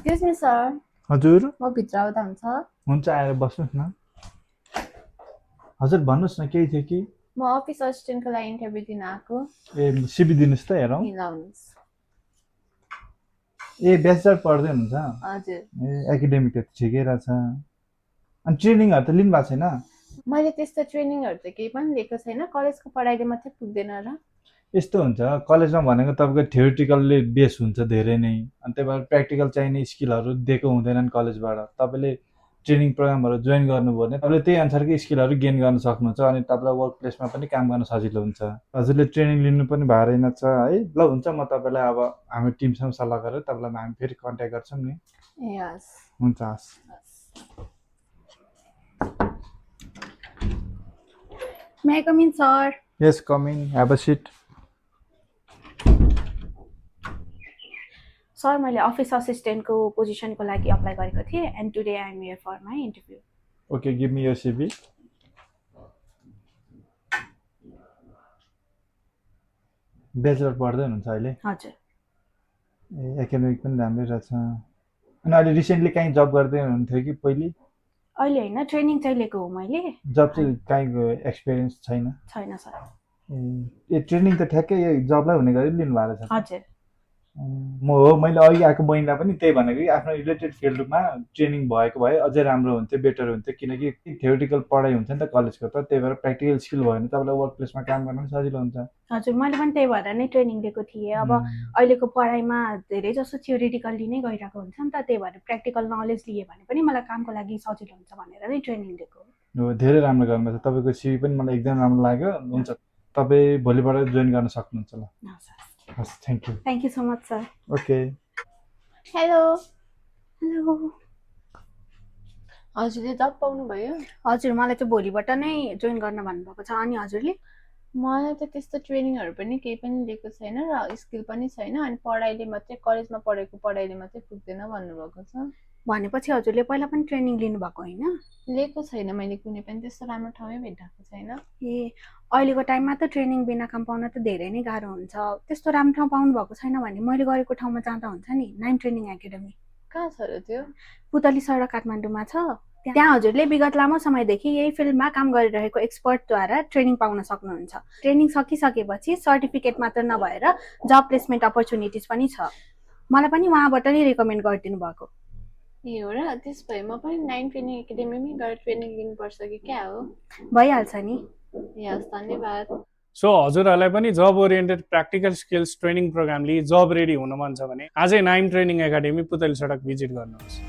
Excuse me sir, हजुर म भित्र आउँदा हुन्छ? हुन्छ आएर बस्नुहोस् न। हजुर भन्नुहोस् न केही थियो कि? म अफिस असिस्टेन्टको लागि इन्टरभ्यू दिन आएको। ए सिबी दिनुहोस् त हेरौँ। मिलाउनुहोस्। ए ब्याचलर पढ्दै हुनुहुन्छ? हजुर। ए एकाडेमिक त ठिकै रहेछ। अनि ट्रेनिङहरू त लिनु भएको छैन? मैले त्यस्तो ट्रेनिङहरू त केही पनि लिएको छैन, कलेजको पढाइले मात्रै पुग्दैन र। यस्तो हुन्छ कलेजमा भनेको तपाईँको थ्योरिटिकलले बेस हुन्छ धेरै नै, अनि त्यही भएर प्र्याक्टिकल चाहिने स्किलहरू दिएको हुँदैनन् कलेजबाट। तपाईँले ट्रेनिङ प्रोग्रामहरू जोइन गर्नुभयो भने तपाईँले त्यही अनुसारको स्किलहरू गेन गर्न सक्नुहुन्छ, अनि तपाईँलाई वर्क प्लेसमा पनि काम गर्न सजिलो हुन्छ। हजुरले ट्रेनिङ लिनु पनि भएको रहेनछ है? ल हुन्छ, म तपाईँलाई अब हामी टिमसँग सल्लाह गरेर तपाईँलाई हामी फेरि कन्ट्याक्ट गर्छौँ नि। ए हस्। हुन्छ हस्। May I come in sir? Yes coming, have a seat. Sir, मैले अफिस असिस्टेन्टको पोजिसनको लागि अप्लाई गरेको थिएँ and today I am here for my interview. Okay, give me your CV. Bachelor पढ्दै हुनुहुन्छ अहिले? हजुर। ए एकाडेमिक पनि राम्रै रहेछ। अनि अहिले रिसेन्टली कहीँ जब गर्दै हुनुहुन्थ्यो कि पहिले? अहिले होइन, ट्रेनिङ चाहिँ लिएको हो मैले। जब चाहिँ कहीँको एक्सपिरियन्स छैन? छैन सर। ए ट्रेनिङ त ठ्याक्कै यो जबलाई हुने गरी लिनुभएको रहेछ। हजुर। मैले अघि आएको महिना पनि त्यही भनेको कि आफ्नो रिलेटेड फिल्डमा ट्रेनिङ भएको भए अझै राम्रो हुन्थ्यो, बेटर हुन्थ्यो, किनकि थ्योरिटिकल पढाइ हुन्छ नि त कलेजको, त त्यही भएर प्र्याक्टिकल स्किल भयो भने तपाईँलाई वर्क प्लेसमा काम गर्न पनि सजिलो हुन्छ। हजुर, मैले पनि त्यही भएर नै ट्रेनिङ लिएको थिएँ। अब अहिलेको पढाइमा धेरै जसो थ्योरिटिकल्ली नै गइरहेको हुन्छ नि त, त्यही भएर प्र्याक्टिकल नलेज लिए भने पनि मलाई कामको लागि सजिलो हुन्छ भनेर नै ट्रेनिङ लिएको हो। धेरै राम्रो गर्नुभएको छ, तपाईँको सिभी पनि मलाई एकदम राम्रो लाग्यो। हुन्छ, तपाईँ भोलिबाट जोइन गर्न सक्नुहुन्छ। ल हस्, thank you. Thank you so much sir. Okay. Hello. Hello. हजुरले जब पाउनुभयो? हजुर, मलाई चाहिँ भोलिबाट नै जोइन गर्न भन्नुभएको छ। अनि हजुरले? मलाई त त्यस्तो ट्रेनिङहरू पनि केही पनि लिएको छैन र स्किल पनि छैन, अनि पढाइले मात्रै, कलेजमा पढेको पढाइले मात्रै पुग्दैन भन्नुभएको छ। भनेपछि हजुरले पहिला पनि ट्रेनिङ लिनुभएको होइन? लिएको छैन, मैले कुनै पनि त्यस्तो राम्रो ठाउँमै भेटाएको छैन। ए अहिलेको टाइममा त ट्रेनिङ बिना काम पाउन त धेरै नै गाह्रो हुन्छ। त्यस्तो राम्रो ठाउँ पाउनु भएको छैन भने मैले गरेको ठाउँमा जाँदा हुन्छ नि, 9 ट्रेनिङ एकाडेमी। कहाँ छ र त्यो? पुतली सडक काठमाडौँमा छ। त्यहाँ हजुरले विगत लामो समयदेखि यही फिल्डमा काम गरिरहेको एक्सपर्टद्वारा ट्रेनिङ पाउन सक्नुहुन्छ। ट्रेनिङ सकिसकेपछि सर्टिफिकेट मात्र नभएर जब प्लेसमेन्ट अपर्च्युनिटिज पनि छ। मलाई पनि उहाँबाट नै रिकमेन्ड गरिदिनु भएको। ए हो र? त्यस भए म पनि 9 ट्रेनिङ एकाडेमीमै गएर ट्रेनिङ लिनुपर्छ कि क्या हो? भइहाल्छ नि। यस, धन्यवाद। सो हजुरहरूलाई पनि जब ओरिएन्टेड प्र्याक्टिकल स्किल्स ट्रेनिङ प्रोग्रामले जब रेडी हुन मन छ भने आजै 9 ट्रेनिङ एकाडेमी पुतली सडक भिजिट गर्नुहोस्।